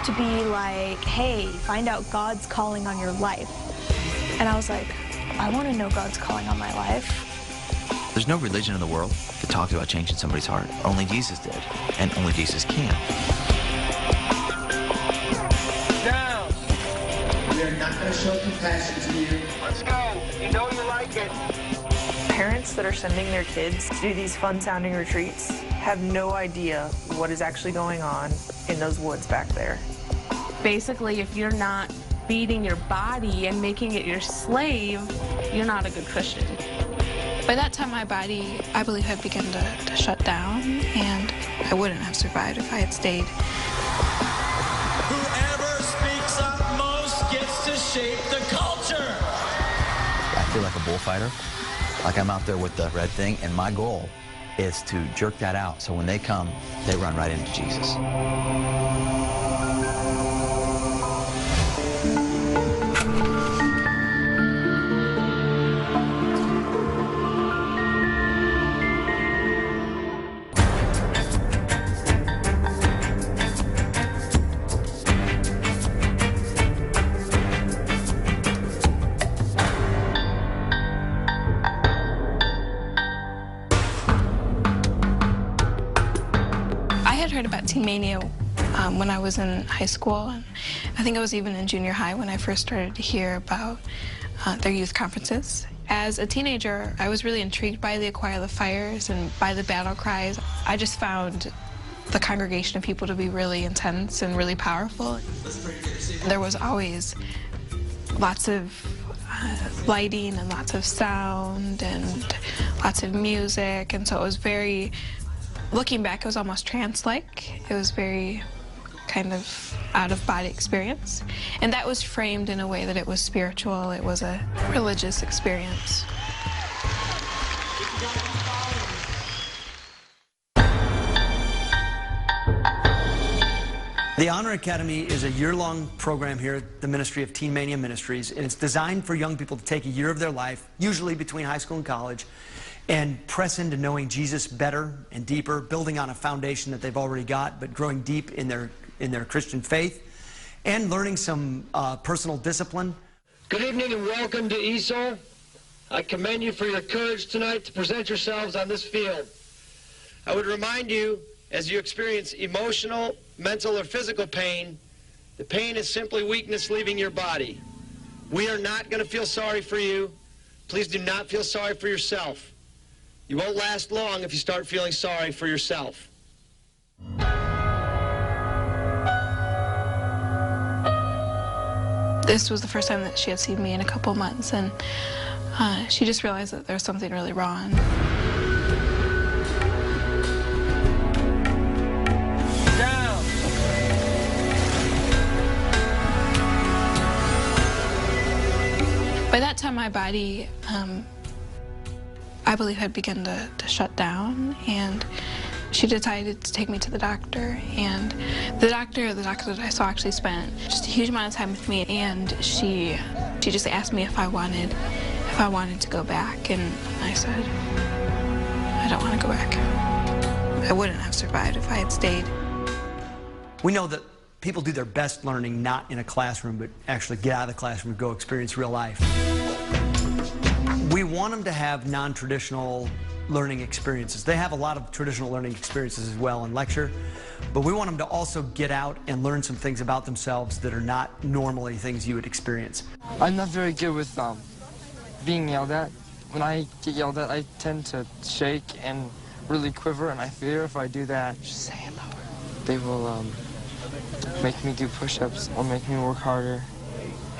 to be like, hey, find out God's calling on your life. And I was like, I want to know God's calling on my life. There's no religion in the world that talks about changing somebody's heart. Only Jesus did, and only Jesus can. Down. We are not going to show compassion to you. Let's go. You know you like it. Parents that are sending their kids to do these fun-sounding retreats have no idea what is actually going on in those woods back there. Basically, if you're not beating your body and making it your slave, you're not a good Christian. By that time, my body, I believe, had begun to shut down, and I wouldn't have survived if I had stayed. Whoever speaks up most gets to shape the culture. I feel like a bullfighter. Like I'm out there with the red thing, and my goal is to jerk that out so when they come, they run right into Jesus. Heard about Teen Mania when I was in high school, and I think I was even in junior high when I first started to hear about their youth conferences. As a teenager, I was really intrigued by the Acquire the Fires and by the battle cries. I just found the congregation of people to be really intense and really powerful. There was always lots of lighting and lots of sound and lots of music, and so it was very, looking back, it was almost trance-like. It was very kind of out-of-body experience. And that was framed in a way that it was spiritual. It was a religious experience. The Honor Academy is a year-long program here at the Ministry of Teen Mania Ministries, and it's designed for young people to take a year of their life, usually between high school and college, and press into knowing Jesus better and deeper, building on a foundation that they've already got, but growing deep in their Christian faith, and learning some personal discipline. Good evening and welcome to ESOL. I commend you for your courage tonight to present yourselves on this field. I would remind you, as you experience emotional, mental, or physical pain, the pain is simply weakness leaving your body. We are not going to feel sorry for you. Please do not feel sorry for yourself. You won't last long if you start feeling sorry for yourself. This was the first time that she had seen me in a couple months, and she just realized that there was something really wrong. Down. By that time, my body, I believe, had begun to shut down, and she decided to take me to the doctor. And the doctor that I saw actually spent just a huge amount of time with me, and she just asked me if I wanted to go back, and I said, I don't want to go back. I wouldn't have survived if I had stayed. We know that people do their best learning not in a classroom, but actually get out of the classroom and go experience real life. We want them to have non-traditional learning experiences. They have a lot of traditional learning experiences as well in lecture, but we want them to also get out and learn some things about themselves that are not normally things you would experience. I'm not very good with being yelled at. When I get yelled at, I tend to shake and really quiver, and I fear if I do that, just say it lower, they will make me do push-ups or make me work harder.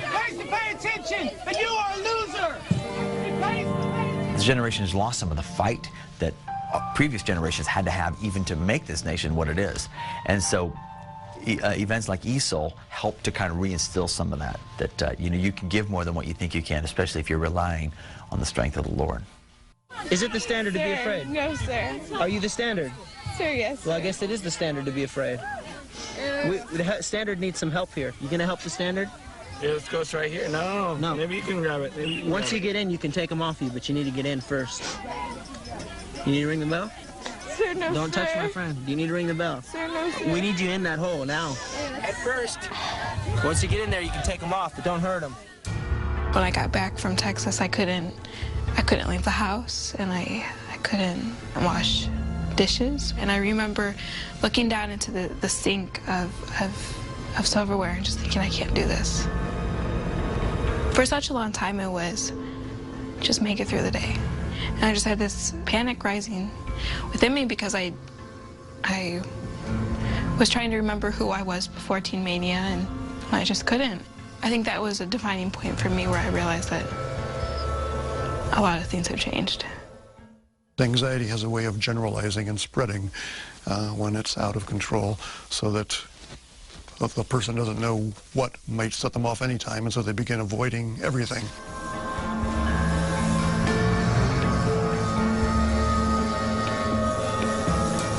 Guys, to pay attention, and you are a loser! This generation has lost some of the fight that previous generations had to have even to make this nation what it is. And so events like ESOL help to kind of reinstill some of that, you know, you can give more than what you think you can, especially if you're relying on the strength of the Lord. Is it the standard to be afraid? No, sir. Are you the standard? Sir, yes. Well, I guess it is the standard to be afraid. The standard needs some help here. You gonna help the standard? Yeah, let's go right here. No. Maybe you can grab it. Once you get in, you can take them off you, but you need to get in first. You need to ring the bell? Sir, no, Don't touch my friend. You need to ring the bell. Sir, no, sir. We need you in that hole now. Yes. head first. Once you get in there, you can take them off, but don't hurt them. When I got back from Texas, I couldn't leave the house, and I couldn't wash dishes. And I remember looking down into the sink of silverware and just thinking, I can't do this. For such a long time, it was just make it through the day. And I just had this panic rising within me because I was trying to remember who I was before Teen Mania, and I just couldn't. I think that was a defining point for me where I realized that a lot of things have changed. Anxiety has a way of generalizing and spreading when it's out of control, so that the person doesn't know what might set them off anytime, and so they begin avoiding everything.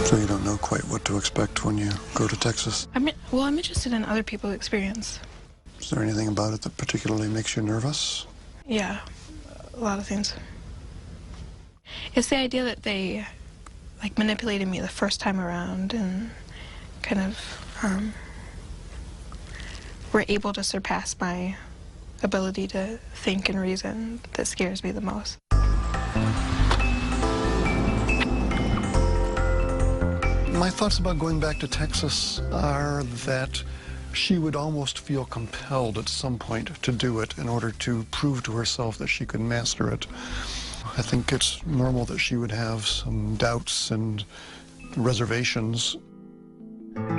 So you don't know quite what to expect when you go to Texas? I'm interested in other people's experience. Is there anything about it that particularly makes you nervous? Yeah, a lot of things. It's the idea that they manipulated me the first time around and kind of were able to surpass my ability to think and reason that scares me the most. My thoughts about going back to Texas are that she would almost feel compelled at some point to do it in order to prove to herself that she could master it. I think it's normal that she would have some doubts and reservations. Let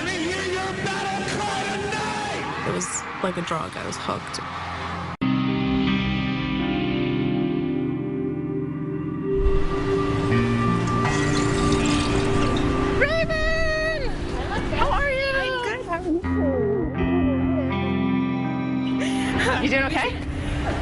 me hear your battle cry tonight! It was like a drug. I was hooked. You doing okay?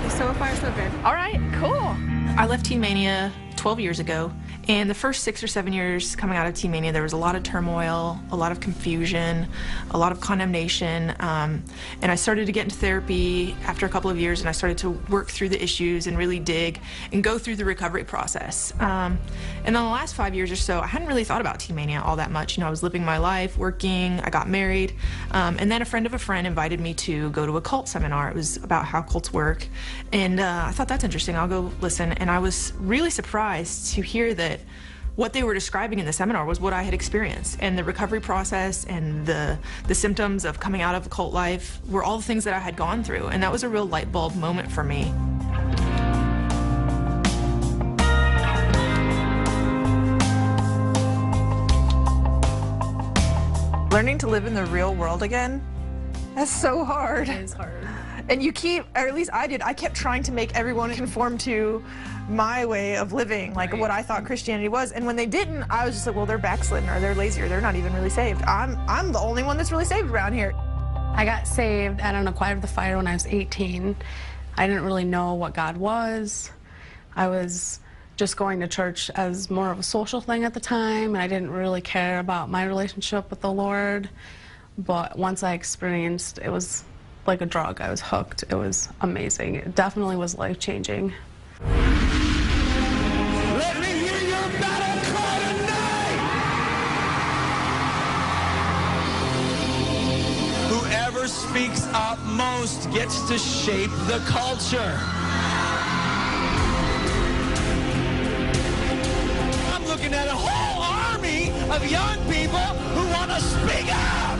So far, so good. All right, cool. I left Teen Mania 12 years ago, and the first 6 or 7 years coming out of Teen Mania, there was a lot of turmoil, a lot of confusion, a lot of condemnation, and I started to get into therapy after a couple of years, and I started to work through the issues and really dig and go through the recovery process. And then the last 5 years or so, I hadn't really thought about Teen Mania all that much. You know, I was living my life, working, I got married, and then a friend of a friend invited me to go to a cult seminar. It was about how cults work, and I thought, that's interesting, I'll go listen. And I was really surprised to hear that what they were describing in the seminar was what I had experienced, and the recovery process and the symptoms of coming out of a cult life were all the things that I had gone through, and that was a real light bulb moment for me. Learning to live in the real world again, that's so hard. It is hard. And you keep, or at least I did, I kept trying to make everyone conform to my way of living, like what I thought Christianity was. And when they didn't, I was just like, well, they're backslidden, or they're lazy, or they're not even really saved. I'm the only one that's really saved around here. I got saved at an Acquire the Fire when I was 18. I didn't really know what God was. I was just going to church as more of a social thing at the time, and I didn't really care about my relationship with the Lord. But once I experienced, it was like a drug. I was hooked. It was amazing. It definitely was life-changing. Let me hear your battle cry tonight! Whoever speaks up most gets to shape the culture. I'm looking at a whole army of young people who want to speak up!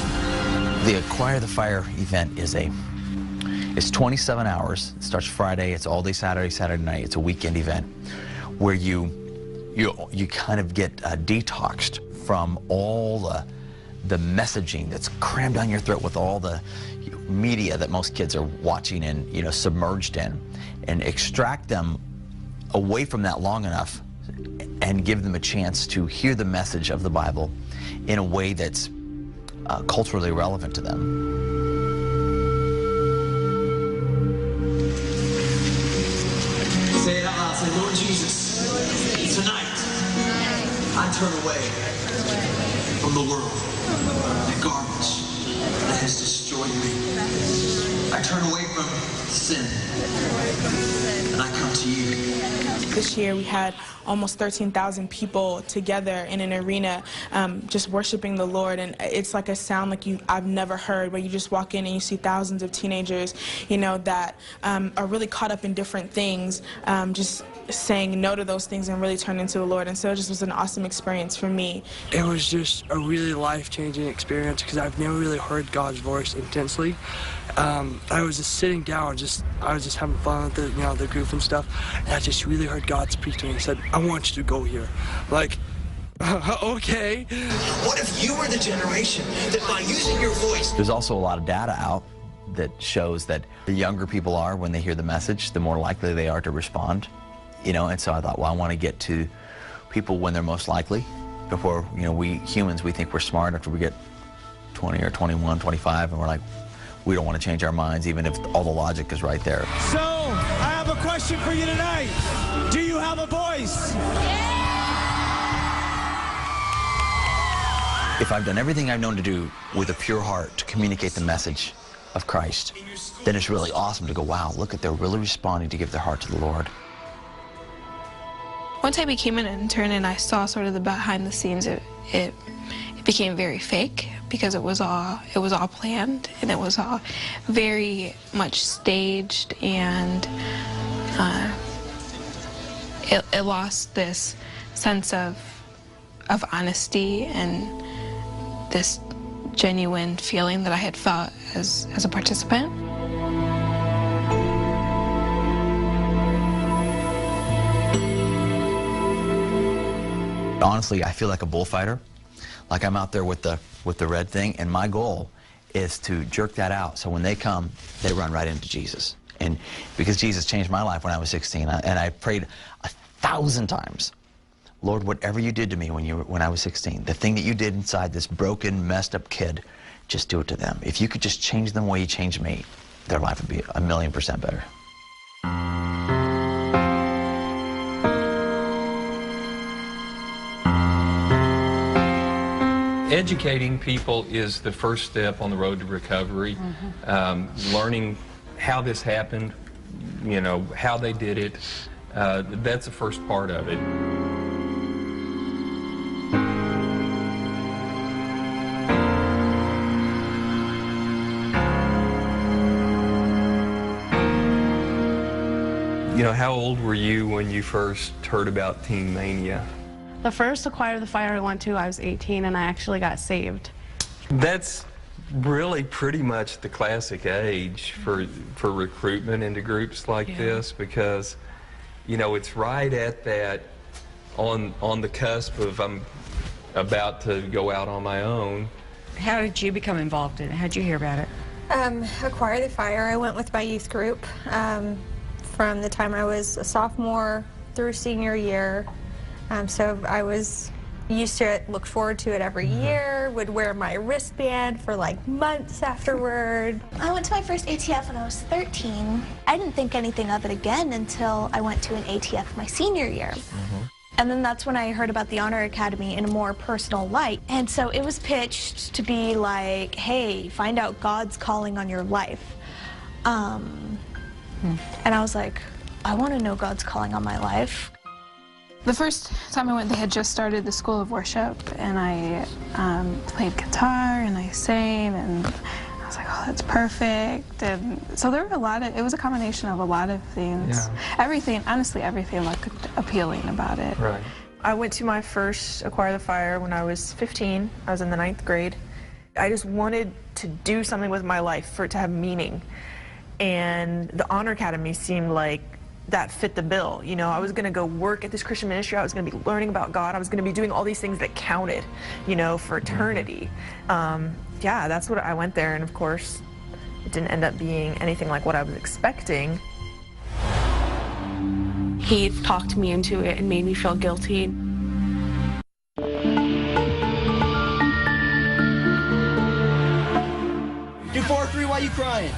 The Acquire the Fire event is it's 27 hours. It starts Friday. It's all day Saturday night. It's a weekend event where you kind of get detoxed from all the messaging that's crammed down your throat with all the media that most kids are watching and submerged in, and extract them away from that long enough and give them a chance to hear the message of the Bible in a way that's culturally relevant to them. Say it out loud. Say, Lord Jesus, tonight I turn away from the world, the garbage that has destroyed me. I turn away from sin, and I come to you. This year we had almost 13,000 people together in an arena just worshiping the Lord. And it's like a sound like I've never heard, where you just walk in and you see thousands of teenagers, you know, that are really caught up in different things, just saying no to those things and really turning to the Lord. And so it just was an awesome experience for me. It was just a really life-changing experience because I've never really heard God's voice intensely. I was just sitting down, I was just having fun with the, you know, the group and stuff, and I just really heard God speak to me and said, I want you to go here. Like, okay. What if you were the generation that by using your voice... There's also a lot of data out that shows that the younger people are, when they hear the message, the more likely they are to respond. You know, and so I thought, well, I want to get to people when they're most likely. Before, you know, we humans, we think we're smart after we get 20 or 21, 25, and we're like, we don't want to change our minds even if all the logic is right there. So, I have a question for you tonight. Do you have a voice? If I've done everything I've known to do with a pure heart to communicate the message of Christ, then it's really awesome to go, wow, look at, they're really responding to give their heart to the Lord. Once I became an intern and I saw sort of the behind the scenes, it became very fake, because it was all planned, and it was all very much staged, and it lost this sense of honesty and this genuine feeling that I had felt as a participant. Honestly, I feel like a bullfighter. Like I'm out there with the red thing, and my goal is to jerk that out so when they come, they run right into Jesus. And because Jesus changed my life when I was 16, and I prayed 1,000 times, Lord, whatever you did to me when I was 16, the thing that you did inside this broken, messed up kid, just do it to them. If you could just change them the way you changed me, their life would be 1,000,000% better. Educating people is the first step on the road to recovery. Learning how this happened, you know, how they did it, that's the first part of it. You know, how old were you when you first heard about Teen Mania? The first Acquire of the Fire I went to, I was 18, and I actually got saved. That's really pretty much the classic age for recruitment into groups like this, because, you know, it's right at that, on the cusp of I'm about to go out on my own. How did you become involved in it? How did you hear about it? Acquire the Fire, I went with my youth group from the time I was a sophomore through senior year. So I was used to it, looked forward to it every year, would wear my wristband for like months afterward. I went to my first ATF when I was 13. I didn't think anything of it again until I went to an ATF my senior year. And then that's when I heard about the Honor Academy in a more personal light. And so it was pitched to be like, hey, find out God's calling on your life. And I was like, I want to know God's calling on my life. The first time I went, they had just started the School of Worship, and I played guitar and I sang, and I was like, oh, that's perfect. And so there were it was a combination of a lot of things. Everything, honestly, everything looked appealing about it. Right. I went to my first Acquire the Fire when I was 15. I was in the 9th grade. I just wanted to do something with my life, for it to have meaning. And the Honor Academy seemed like that fit the bill. You know, I was going to go work at this Christian ministry. I was going to be learning about God. I was going to be doing all these things that counted, you know, for eternity. Yeah, that's what I went there, and of course, it didn't end up being anything like what I was expecting. He talked me into it and made me feel guilty. Do 4-3, why you crying?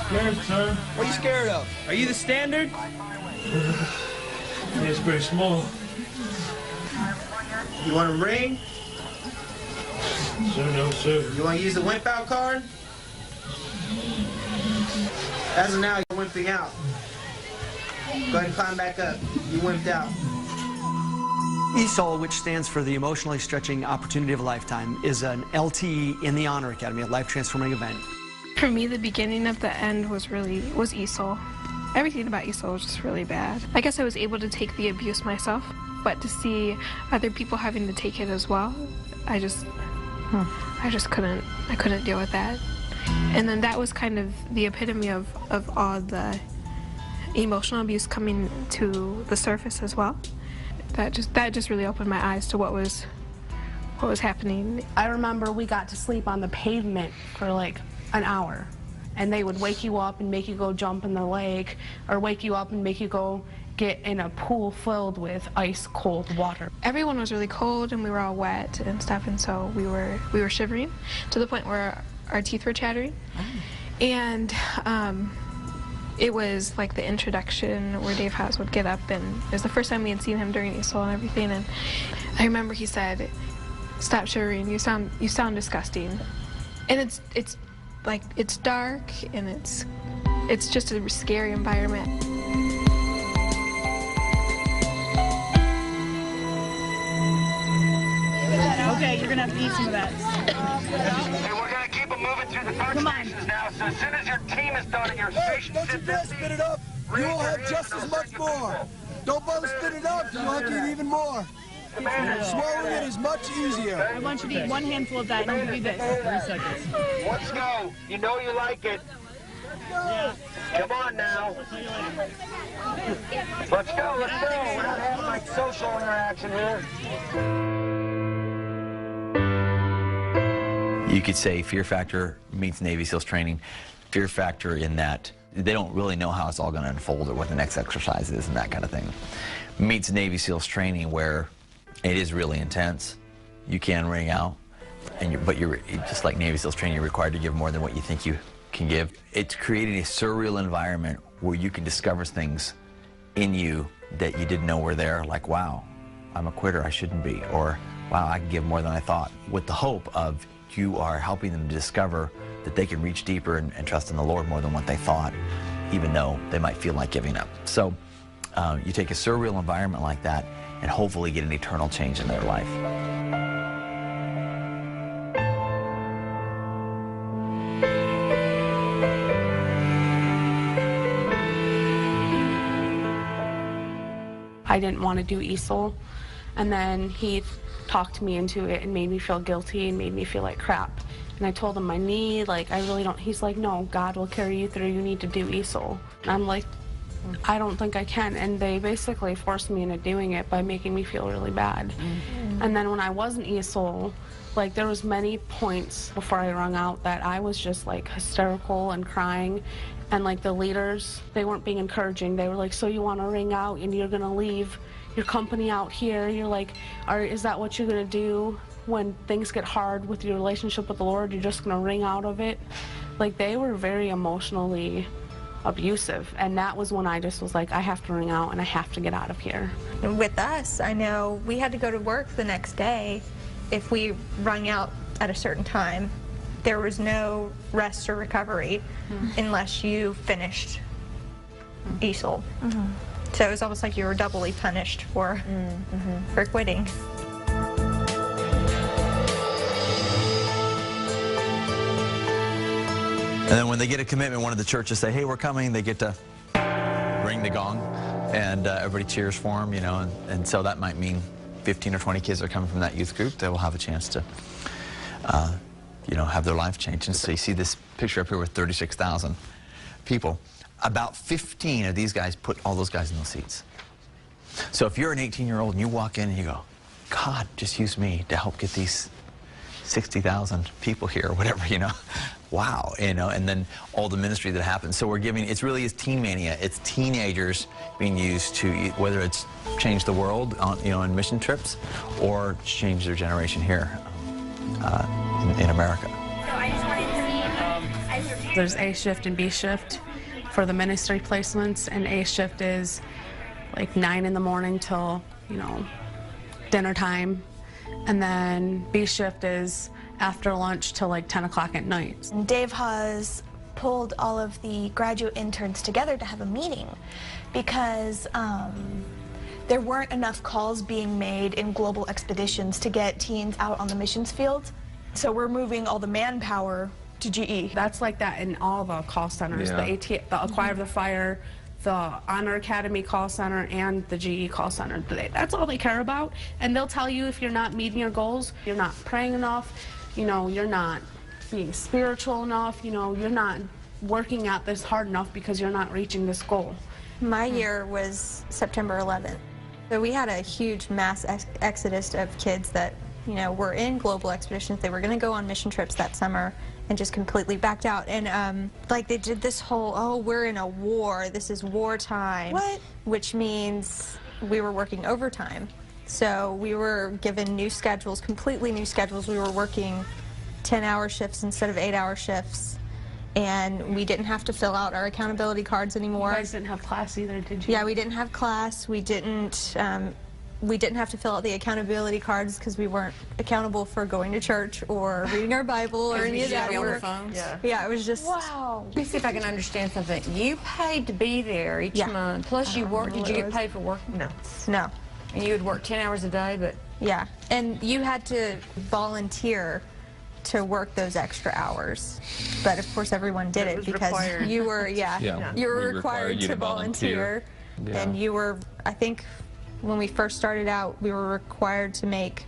Scared, sir. What are you scared of? Are you the standard? It's pretty small. You want a ring? Sir, no, sir. You want to use the wimp out card? As of now, you're wimping out. Go ahead and climb back up. You wimped out. ESOL, which stands for the Emotionally Stretching Opportunity of a Lifetime, is an LTE in the Honor Academy, a life-transforming event. For me, the beginning of the end was ESOL. Everything about ESOL was just really bad. I guess I was able to take the abuse myself, but to see other people having to take it as well, I just couldn't deal with that. And then that was kind of the epitome of all the emotional abuse coming to the surface as well. That just really opened my eyes to what was happening. I remember we got to sleep on the pavement for like an hour, and they would wake you up and make you go jump in the lake, or wake you up and make you go get in a pool filled with ice cold water. Everyone was really cold and we were all wet and stuff, and so we were shivering to the point where our teeth were chattering. And it was like the introduction where Dave Haas would get up, and it was the first time we had seen him during ESOL and everything, and I remember he said, "Stop shivering, you sound disgusting." And it's like, it's dark and it's just a scary environment. Okay, you're gonna have to eat some of that. Hey, we're gonna keep them moving through the first stations now, so as soon as your team is done and your station Don't you dare spit it up! You will have just as much more! Don't bother spit it up, you'll have to eat even more! Swallowing it is much easier. I want you to eat one handful of that and I'll give you this. 3 seconds. Let's go. You know you like it. Yeah. Come on now. Let's go, let's go. We're not having like social interaction here. You could say Fear Factor meets Navy SEALs training. Fear Factor in that they don't really know how it's all going to unfold or what the next exercise is and that kind of thing. Meets Navy SEALs training, where it is really intense. You can ring out, but you're just like Navy SEALs training, you're required to give more than what you think you can give. It's creating a surreal environment where you can discover things in you that you didn't know were there, like, wow, I'm a quitter, I shouldn't be, or wow, I can give more than I thought, with the hope of you are helping them to discover that they can reach deeper and trust in the Lord more than what they thought, even though they might feel like giving up. So you take a surreal environment like that and hopefully get an eternal change in their life. I didn't want to do ESOL, and then he talked me into it and made me feel guilty and made me feel like crap. And I told him my knee, like, I really don't, he's like, no, God will carry you through, you need to do ESOL. And I'm like, I don't think I can. And they basically forced me into doing it by making me feel really bad. And then when I wasn't ESOL, like, there was many points before I rung out that I was just like hysterical and crying. And like the leaders, they weren't being encouraging. They were like, so you want to ring out and you're gonna leave your company out here? You're like, is that what you're gonna do when things get hard with your relationship with the Lord? You're just gonna ring out of it? Like, they were very emotionally abusive, and that was when I just was like, I have to ring out and I have to get out of here. And with us, I know we had to go to work the next day if we rung out at a certain time. There was no rest or recovery unless you finished ESOL. So it was almost like you were doubly punished for quitting. And then when they get a commitment, one of the churches say, hey, we're coming, they get to ring the gong, and everybody cheers for them, you know, and so that might mean 15 or 20 kids are coming from that youth group. They will have a chance to, you know, have their life changed. And so you see this picture up here with 36,000 people. About 15 of these guys put all those guys in those seats. So if you're an 18-year-old and you walk in and you go, God, just use me to help get these 60,000 people here, or whatever, you know, wow, you know, and then all the ministry that happens. So we're giving, it's really is Teen Mania. It's teenagers being used to, whether it's change the world on, you know, in mission trips, or change their generation here in America. There's A shift and B shift for the ministry placements, and A shift is like 9 in the morning till, you know, dinner time. And then B shift is after lunch till like 10 o'clock at night. Dave has pulled all of the graduate interns together to have a meeting because there weren't enough calls being made in global expeditions to get teens out on the missions field. So we're moving all the manpower to GE. That's like that in all the call centers, Yeah. the Acquire the Fire, the Honor Academy call center, and the GE call center. That's all they care about. And they'll tell you if you're not meeting your goals, you're not praying enough, you know, you're not being spiritual enough, you know, you're not working at this hard enough because you're not reaching this goal. My year was September 11th. So we had a huge mass exodus of kids that, you know, were in global expeditions. They were going to go on mission trips that summer and just completely backed out. And like they did this whole, oh, we're in a war, this is wartime. What? Which means we were working overtime. So we were given new schedules, completely new schedules. We were working 10-hour shifts instead of 8-hour shifts. And we didn't have to fill out our accountability cards anymore. You guys didn't have class either, did you? Yeah, we didn't have class. We didn't have to fill out the accountability cards because we weren't accountable for going to church or reading our Bible or any of that work. Yeah, it was just... Wow. Let me see if I can understand something. You paid to be there each month, plus you worked. Did you get paid for work? No. No. And you would work 10 hours a day, but... Yeah, and you had to volunteer to work those extra hours. But of course everyone did it because required. You were, you were required to volunteer. Yeah. And you were, I think, when we first started out, we were required to make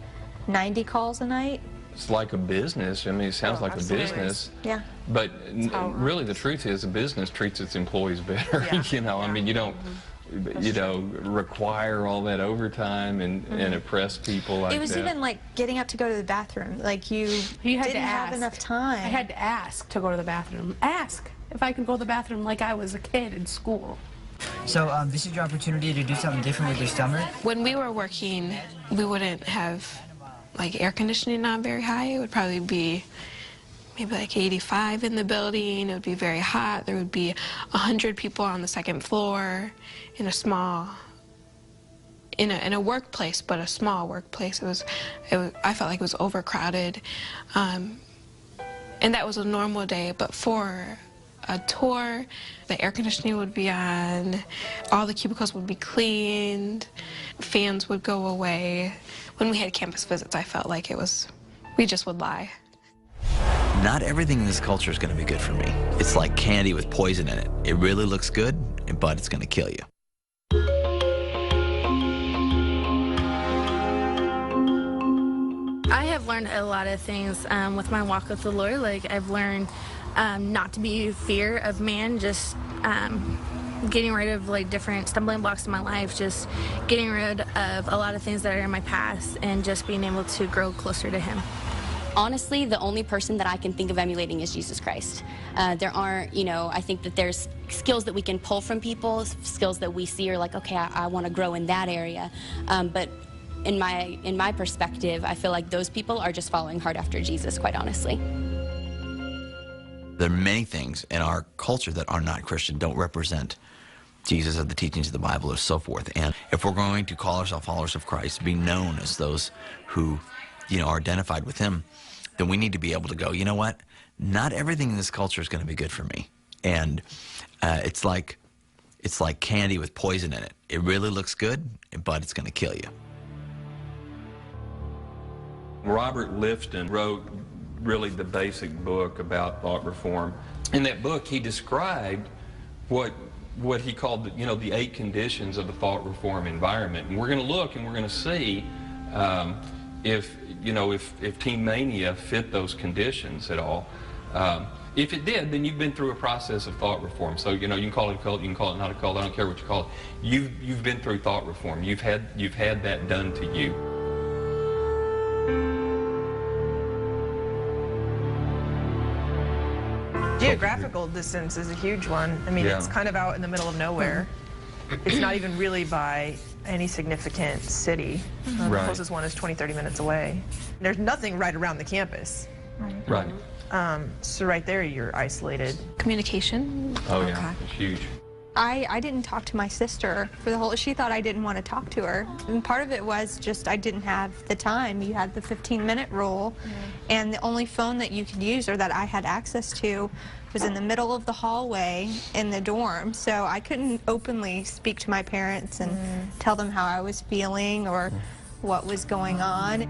90 calls a night. It's like a business. I mean, it sounds like absolutely. a business. Yeah. But really, the truth is, a business treats its employees better. You know, I mean, you don't, you know, require all that overtime and oppress people like that. It was even like getting up to go to the bathroom. Like you had didn't to have enough time. I had to ask to go to the bathroom. Ask if I could go to the bathroom like I was a kid in school. So this is your opportunity to do something different with your summer. When we were working, we wouldn't have like air conditioning on very high. It would probably be maybe like 85 in the building. It would be very hot. There would be 100 people on the second floor in a small, in a workplace, but a small workplace. It was I felt like it was overcrowded, and that was a normal day. But for a tour, the air conditioning would be on, all the cubicles would be cleaned, fans would go away. When we had campus visits, I felt like we just would lie. Not everything in this culture is going to be good for me. It's like candy with poison in it. It really looks good, but it's going to kill you. I have learned a lot of things with my walk with the Lord. Like I've learned not to be fear of man, just getting rid of like different stumbling blocks in my life, just getting rid of a lot of things that are in my past and just being able to grow closer to Him. Honestly, the only person that I can think of emulating is Jesus Christ. There aren't, you know, I think that there's skills that we can pull from people, skills that we see are like, okay, I want to grow in that area. But in my perspective, I feel like those people are just following hard after Jesus, quite honestly. There are many things in our culture that are not Christian, don't represent Jesus or the teachings of the Bible or so forth. And if we're going to call ourselves followers of Christ, be known as those who, you know, are identified with Him, then we need to be able to go, you know what? Not everything in this culture is going to be good for me. And it's like candy with poison in it. It really looks good, but it's going to kill you. Robert Lifton wrote really the basic book about thought reform. In that book, he described what he called, you know, the 8 conditions of the thought reform environment. And we're going to look and we're going to see if Teen Mania fit those conditions at all. If it did, then you've been through a process of thought reform. So, you know, you can call it a cult, you can call it not a cult, I don't care what you call it. You've been through thought reform. You've had that done to you. Geographical distance is a huge one. I mean, it's kind of out in the middle of nowhere. It's not even really by any significant city. The closest one is 20-30 minutes away. There's nothing right around the campus. Right. So right there, you're isolated. Communication. Oh, yeah, it's huge. I didn't talk to my sister for the whole, she thought I didn't want to talk to her. And part of it was just I didn't have the time. You had the 15-minute rule, and the only phone that you could use or that I had access to was in the middle of the hallway in the dorm. So I couldn't openly speak to my parents and tell them how I was feeling or what was going on.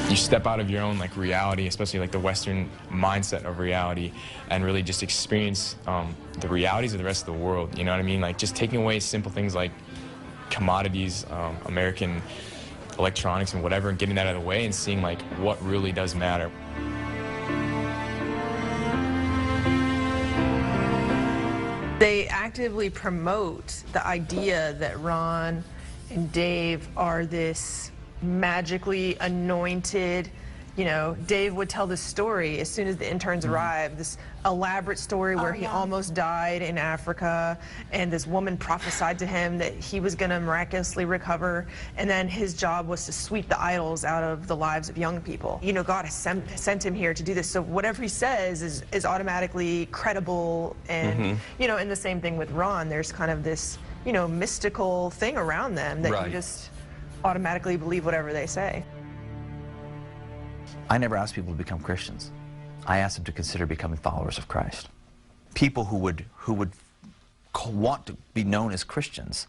You step out of your own reality, especially the Western mindset of reality, and really just experience the realities of the rest of the world. You know what I mean? Just taking away simple things like commodities, American electronics and whatever, and getting that out of the way and seeing what really does matter. They actively promote the idea that Ron and Dave are this magically anointed, Dave would tell this story as soon as the interns arrived, this elaborate story where he almost died in Africa, and this woman prophesied to him that he was going to miraculously recover, and then his job was to sweep the idols out of the lives of young people. God has sent him here to do this, so whatever he says is automatically credible, and, and the same thing with Ron, there's kind of this, mystical thing around them that you just automatically believe whatever they say. I never asked people to become Christians. I asked them to consider becoming followers of Christ. People who would want to be known as Christians,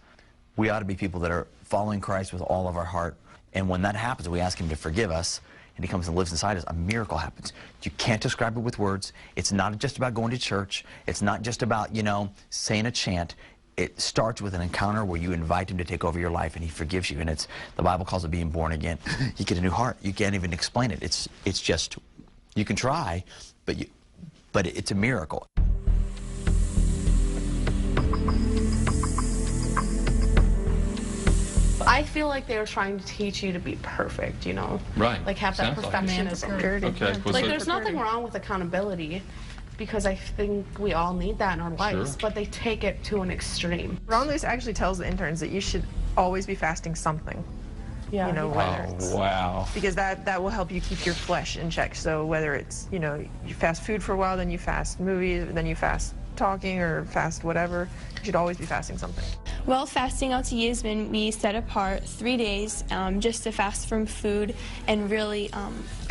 we ought to be people that are following Christ with all of our heart. And when that happens, we ask him to forgive us, and he comes and lives inside us, a miracle happens. You can't describe it with words. It's not just about going to church. It's not just about, saying a chant. It starts with an encounter where you invite him to take over your life, and he forgives you. And the Bible calls it being born again. You get a new heart. You can't even explain it. It's just, you can try, but it's a miracle. I feel like they were trying to teach you to be perfect, Right. Have that perfectionism. Okay. There's nothing wrong with accountability, because I think we all need that in our lives, but they take it to an extreme. Ron Lewis actually tells the interns that you should always be fasting something. Yeah. Whether it's, wow. Because that will help you keep your flesh in check. So whether it's, you fast food for a while, then you fast movies, then you fast talking or fast whatever, you should always be fasting something. Well, fasting out to Yasmin, we set apart 3 days just to fast from food and really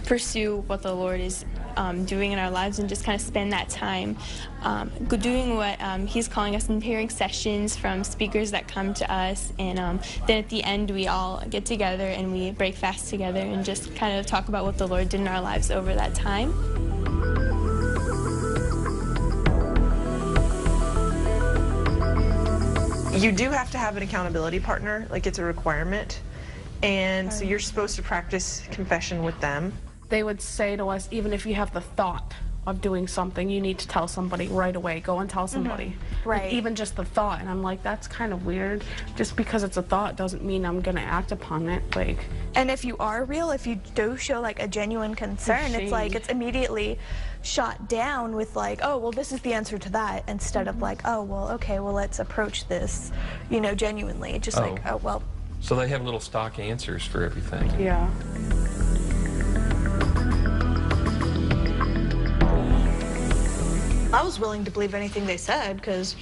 pursue what the Lord is doing in our lives, and just kind of spend that time doing what he's calling us, and hearing sessions from speakers that come to us, and then at the end we all get together and we break fast together and just kind of talk about what the Lord did in our lives over that time. You do have to have an accountability partner, it's a requirement, and so you're supposed to practice confession with them. They would say to us, even if you have the thought of doing something, you need to tell somebody right away. Go and tell somebody. Right. Even just the thought. And I'm like, that's kind of weird. Just because it's a thought doesn't mean I'm going to act upon it. And if you are real, if you do show a genuine concern, it's immediately shot down with oh, well, this is the answer to that, instead of oh, well, okay, well, let's approach this, genuinely. Just oh, well. So they have little stock answers for everything. Yeah. I was willing to believe anything they said, because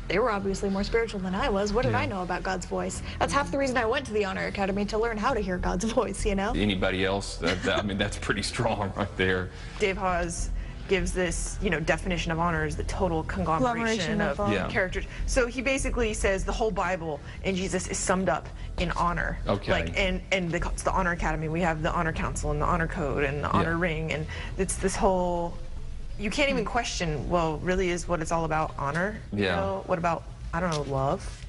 they were obviously more spiritual than I was. What did I know about God's voice? That's half the reason I went to the Honor Academy, to learn how to hear God's voice, Anybody else, that's pretty strong right there. Dave Hawes gives this, definition of honor is the total conglomeration of characters. So he basically says the whole Bible and Jesus is summed up in honor. Okay. It's the Honor Academy. We have the Honor Council and the Honor Code and the Honor Ring, and it's this whole. You can't even question, well, really is what it's all about honor? Yeah. What about, I don't know, love?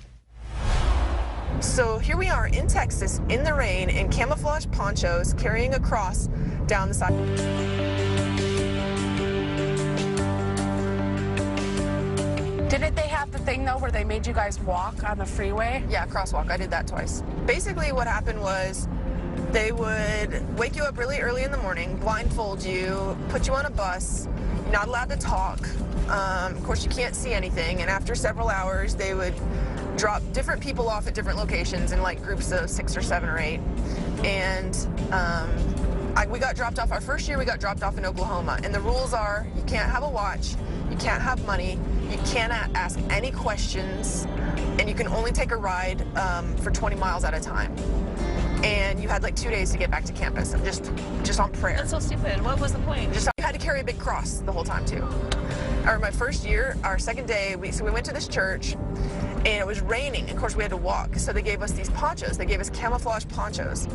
So here we are in Texas, in the rain, in camouflage ponchos, carrying a cross down the side. Didn't they have the thing, though, where they made you guys walk on the freeway? Yeah, crosswalk. I did that twice. Basically what happened was they would wake you up really early in the morning, blindfold you, put you on a bus. You're not allowed to talk. Of course, you can't see anything. And after several hours, they would drop different people off at different locations in groups of 6 or 7 or 8. And We got dropped off, our first year we got dropped off in Oklahoma, and the rules are you can't have a watch, you can't have money, you cannot ask any questions, and you can only take a ride for 20 miles at a time. And you had like 2 days to get back to campus, just on prayer. That's so stupid. What was the point? You had to carry a big cross the whole time too. Or my first year, our second day, we went to this church, and it was raining. Of course, we had to walk, so they gave us these ponchos. They gave us camouflage ponchos.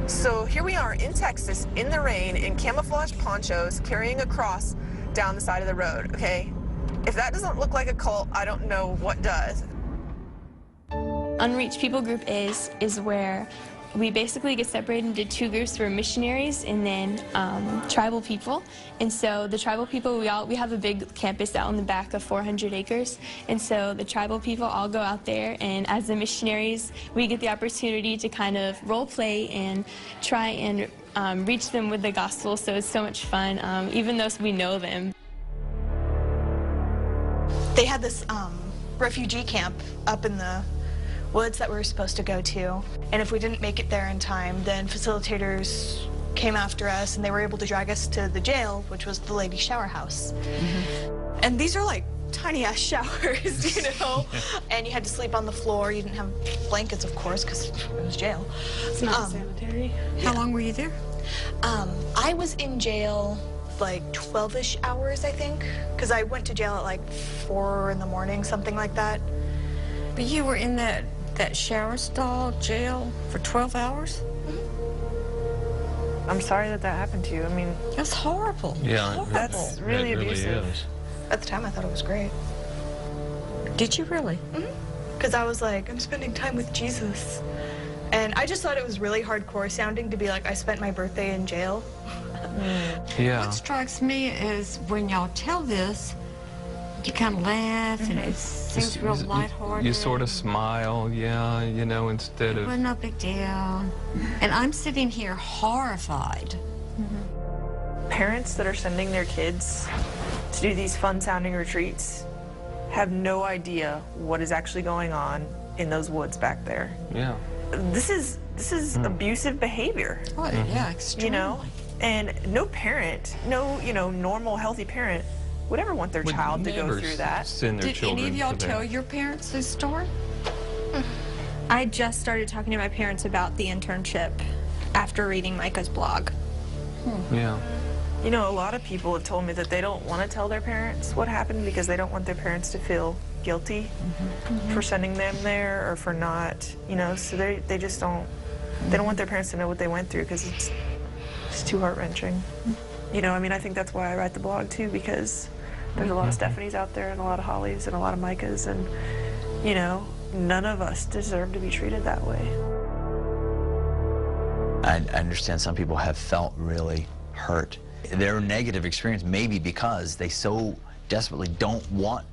So here we are in Texas, in the rain, in camouflage ponchos, carrying a cross down the side of the road, okay? If that doesn't look like a cult, I don't know what does. Unreached People Group is where we basically get separated into two groups. We're missionaries and then tribal people. And so the tribal people, we have a big campus out in the back of 400 acres. And so the tribal people all go out there, and as the missionaries, we get the opportunity to kind of role play and try and reach them with the gospel. So it's so much fun, even though we know them. They had this refugee camp up in the woods that we were supposed to go to, and if we didn't make it there in time, then facilitators came after us and they were able to drag us to the jail, which was the ladies' shower house. And these are like tiny ass showers, you know, and you had to sleep on the floor. You didn't have blankets, of course, because it was jail. It's not sanitary. How long were you there? I was in jail like 12-ish hours, I think, because I went to jail at like 4 in the morning, something like that. But you were in that shower stall jail for 12 hours? I'm sorry that happened to you. I mean, that's horrible. Yeah, horrible. That's really abusive. Is. At the time, I thought it was great. Did you really? Because I was like, I'm spending time with Jesus. And I just thought it was really hardcore sounding to be like, I spent my birthday in jail. Yeah. What strikes me is when y'all tell this, you kind of laugh, and it seems real lighthearted. You sort of smile, yeah, you know, instead of... Well, no big deal. And I'm sitting here horrified. Parents that are sending their kids to do these fun-sounding retreats have no idea what is actually going on in those woods back there. Yeah. This is abusive behavior. Oh, yeah, extremely. You know, and no parent, no, you know, normal, healthy parent would ever want their child to go through that. Send their Did any of y'all tell your parents this story? I just started talking to my parents about the internship after reading Micah's blog. Yeah. You know, a lot of people have told me that they don't want to tell their parents what happened because they don't want their parents to feel guilty for sending them there or for not, you know, so they just don't, they don't want their parents to know what they went through because it's too heart-wrenching. You know, I mean, I think that's why I write the blog too, because there's a lot of Stephanies out there and a lot of Hollies and a lot of Micahs, and, you know, none of us deserve to be treated that way. I understand some people have felt really hurt. Their negative experience may be because they so desperately don't want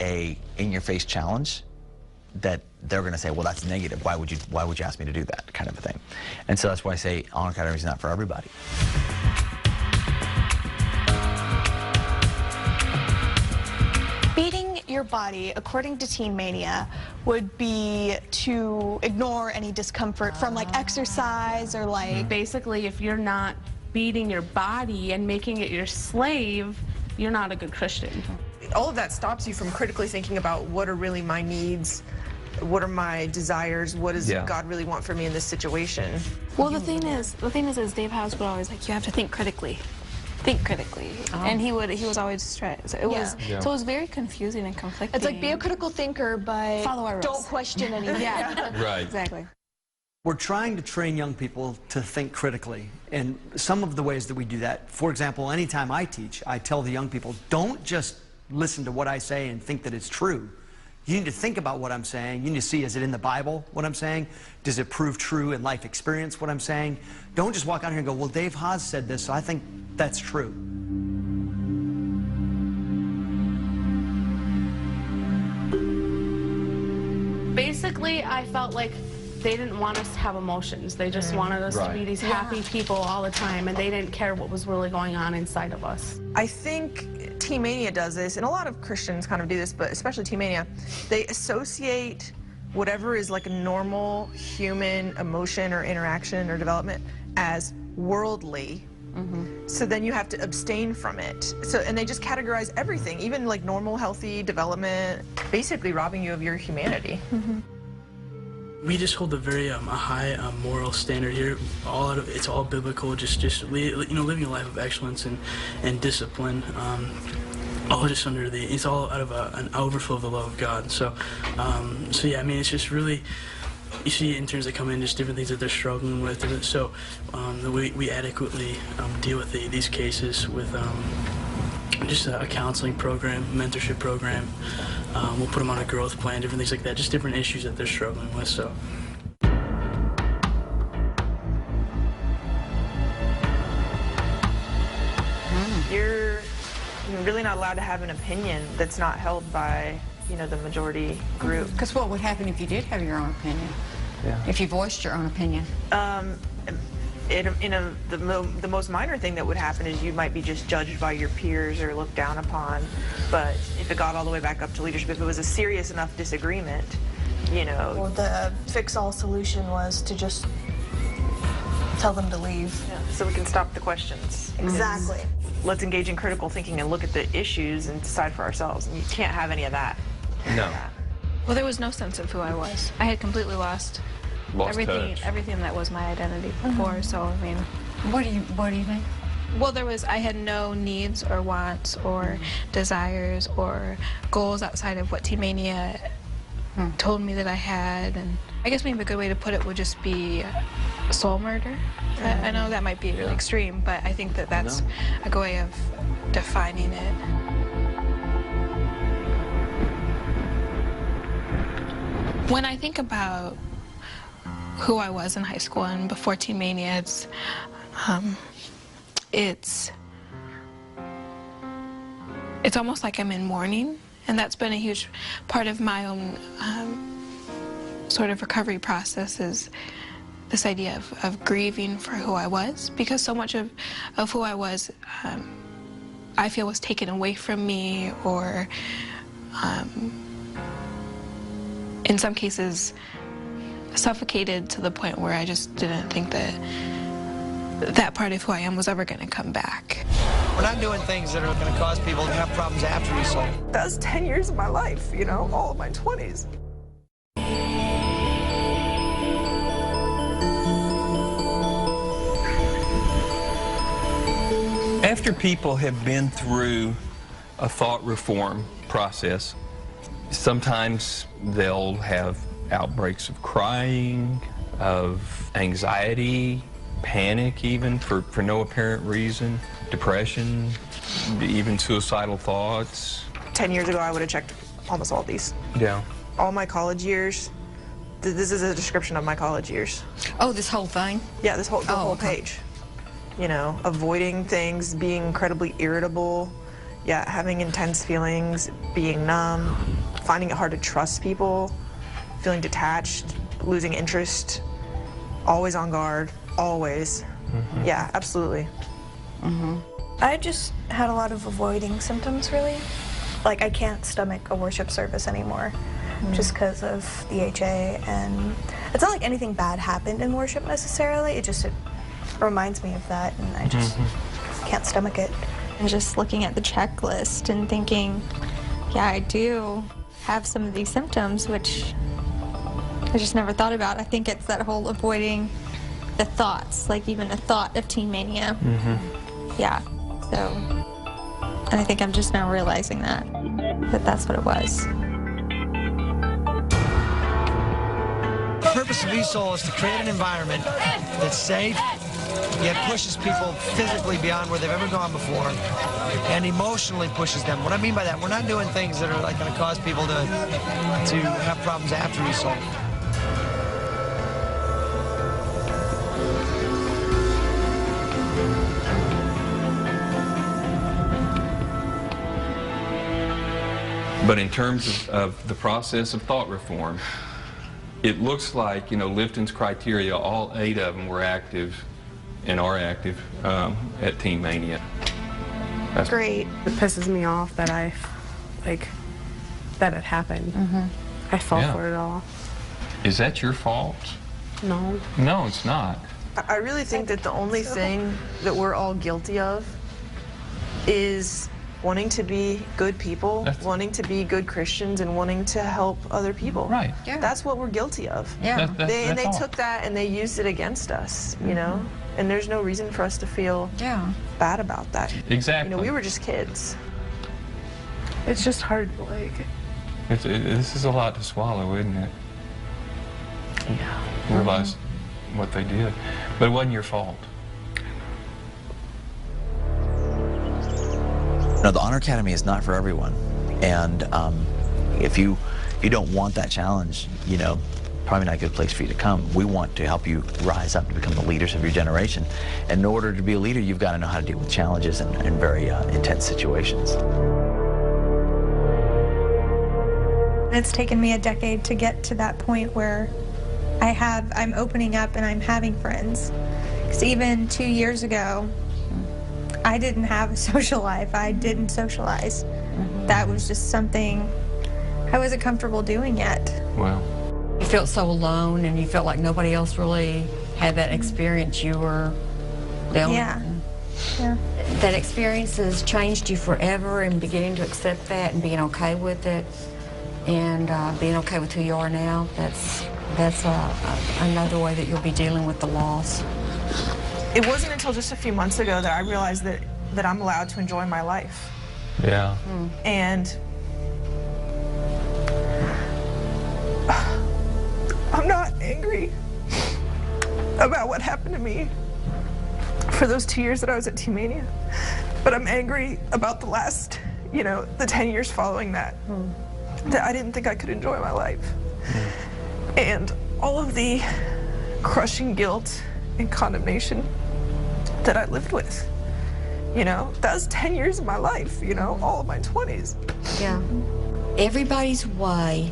a in-your-face challenge that they're going to say, well, that's negative. Why would you ask me to do that, kind of a thing. And so that's why I say Honor Academy is not for everybody. Beating your body, according to Teen Mania, would be to ignore any discomfort from like exercise or like... Basically, if you're not beating your body and making it your slave, you're not a good Christian. All of that stops you from critically thinking about what are really my needs, what are my desires, what does God really want for me in this situation. Well, the thing is, Dave House would always like, you have to think critically. Think critically, and he was always stressed. So it was very confusing and conflicting. It's like, be a critical thinker, but follow our rules. Don't question anything. Right. Exactly. We're trying to train young people to think critically, and some of the ways that we do that, for example, anytime I teach, I tell the young people, don't just listen to what I say and think that it's true. You need to think about what I'm saying. You need to see, is it in the Bible, what I'm saying? Does it prove true in life experience, what I'm saying? Don't just walk out here and go, well, Dave Haas said this, so I think that's true. Basically, I felt like they didn't want us to have emotions. They just wanted us to be these happy people all the time, and they didn't care what was really going on inside of us. I think Teen Mania does this, and a lot of Christians kind of do this, but especially Teen Mania. They associate whatever is like a normal human emotion or interaction or development as worldly. So then you have to abstain from it. So, and they just categorize everything, even like normal, healthy development, basically robbing you of your humanity. We just hold a very high moral standard here. It's all biblical. Just living a life of excellence and discipline. All just under it's all out of an overflow of the love of God. So yeah, I mean, it's just really. You see interns that come in, just different things that they're struggling with. So we adequately deal with these cases with just a counseling program, mentorship program. We'll put them on a growth plan, different things like that, just different issues that they're struggling with. So. You're really not allowed to have an opinion that's not held by, the majority group. Because what would happen if you did have your own opinion? Yeah. If you voiced your own opinion? The most minor thing that would happen is you might be just judged by your peers or looked down upon. But if it got all the way back up to leadership, if it was a serious enough disagreement, Well, the fix-all solution was to just tell them to leave. Yeah, so we can stop the questions. Exactly. Let's engage in critical thinking and look at the issues and decide for ourselves. And you can't have any of that. No. Well, there was no sense of who I was. I had completely lost everything that was my identity before. So I mean, what do you think? Well, I had no needs or wants or desires or goals outside of what Teen Mania told me that I had. And I guess maybe a good way to put it would just be soul murder. I know that might be really extreme, but I think that that's a good way of defining it. When I think about who I was in high school and before Teen Mania, it's almost like I'm in mourning, and that's been a huge part of my own sort of recovery process, is this idea of grieving for who I was, because so much of who I was, I feel, was taken away from me, or in some cases suffocated to the point where I just didn't think that part of who I am was ever going to come back. We're not doing things that are going to cause people to have problems after ESOL. That was 10 years of my life, all of my 20s. After people have been through a thought reform process, sometimes they'll have outbreaks of crying, of anxiety, panic even, for no apparent reason, depression, even suicidal thoughts. 10 years ago, I would have checked almost all these. Yeah. All my college years, this is a description of my college years. Oh, this whole thing? Yeah, the whole page. Avoiding things, being incredibly irritable, having intense feelings, being numb, finding it hard to trust people, feeling detached, losing interest, always on guard, always. Yeah, absolutely. I just had a lot of avoiding symptoms, really. Like, I can't stomach a worship service anymore just because of the HA, and it's not like anything bad happened in worship necessarily, it reminds me of that, and I just can't stomach it. And just looking at the checklist and thinking, yeah, I do have some of these symptoms, which I just never thought about. I think it's that whole avoiding the thoughts, like even a thought of Teen Mania. Yeah, so, and I think I'm just now realizing that that's what it was. The purpose of ESOL is to create an environment that's safe, yet pushes people physically beyond where they've ever gone before, and emotionally pushes them. What I mean by that, we're not doing things that are like going to cause people to have problems after ESOL. But in terms of the process of thought reform, it looks like, Lifton's criteria, all 8 of them were active and are active at Teen Mania. That's great. It pisses me off that that it happened. I fall for it all. Is that your fault? No. No, it's not. I really think that the only thing that we're all guilty of is wanting to be good people, wanting to be good Christians, and wanting to help other people. Right. Yeah. That's what we're guilty of. Yeah. They That's took that and they used it against us, you know? And there's no reason for us to feel bad about that. Exactly. You know, we were just kids. It's just hard, like... This is a lot to swallow, isn't it? Yeah. Realize what they did. But it wasn't your fault. No, the Honor Academy is not for everyone. And if you don't want that challenge, you know, probably not a good place for you to come. We want to help you rise up to become the leaders of your generation. And in order to be a leader, you've got to know how to deal with challenges and very intense situations. It's taken me a decade to get to that point where I'm opening up and I'm having friends. Because even 2 years ago, I didn't have a social life. I didn't socialize. That was just something I wasn't comfortable doing yet. Wow. You felt so alone and you felt like nobody else really had that experience you were dealing with. Yeah. That experience has changed you forever, and beginning to accept that and being okay with it and being okay with who you are now, that's another way that you'll be dealing with the loss. It wasn't until just a few months ago that I realized that I'm allowed to enjoy my life. Yeah. And I'm not angry about what happened to me for those 2 years that I was at Teen Mania, but I'm angry about the last, you know, the 10 years following that, that I didn't think I could enjoy my life. And all of the crushing guilt and condemnation that I lived with. You know, that was 10 years of my life, you know, all of my 20s. Yeah. Everybody's way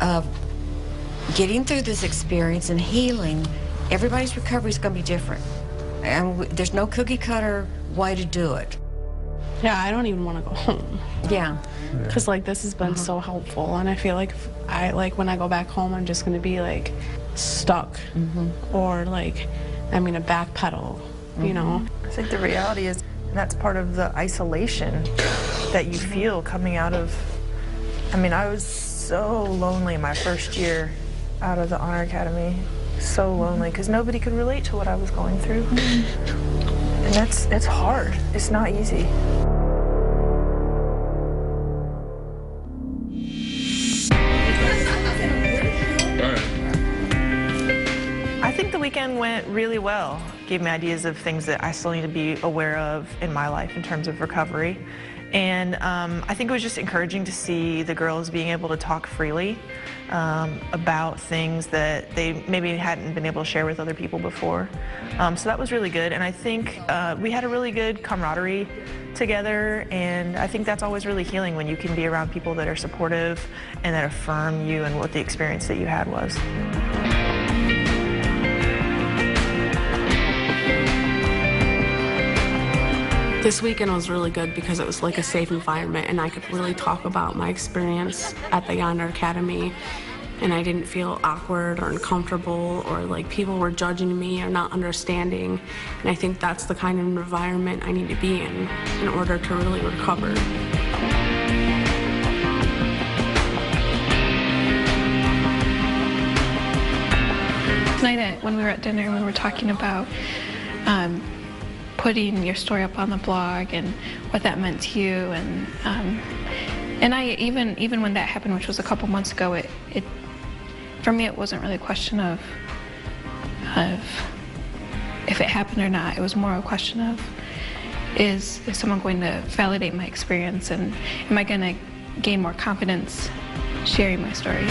of getting through this experience and healing, everybody's recovery is going to be different. And there's no cookie cutter way to do it. Yeah, I don't even want to go home. Yeah. Because, like, this has been so helpful, and I feel like when I go back home, I'm just going to be, like, stuck. Or, like, I'm going to backpedal, you know? I think the reality is that's part of the isolation that you feel coming out of, I mean, I was so lonely my first year out of the Honor Academy. So lonely, because nobody could relate to what I was going through. And it's hard. It's not easy. I think the weekend went really well. Gave me ideas of things that I still need to be aware of in my life in terms of recovery. And I think it was just encouraging to see the girls being able to talk freely about things that they maybe hadn't been able to share with other people before. So that was really good. And I think we had a really good camaraderie together, and I think that's always really healing when you can be around people that are supportive and that affirm you and what the experience that you had was. This weekend was really good because it was like a safe environment, and I could really talk about my experience at the Honor Academy, and I didn't feel awkward or uncomfortable or like people were judging me or not understanding. And I think that's the kind of environment I need to be in order to really recover. Tonight when we were at dinner, we were talking about putting your story up on the blog and what that meant to you, and I even when that happened, which was a couple months ago, it for me it wasn't really a question of if it happened or not. It was more a question of is someone going to validate my experience, and am I going to gain more confidence sharing my story?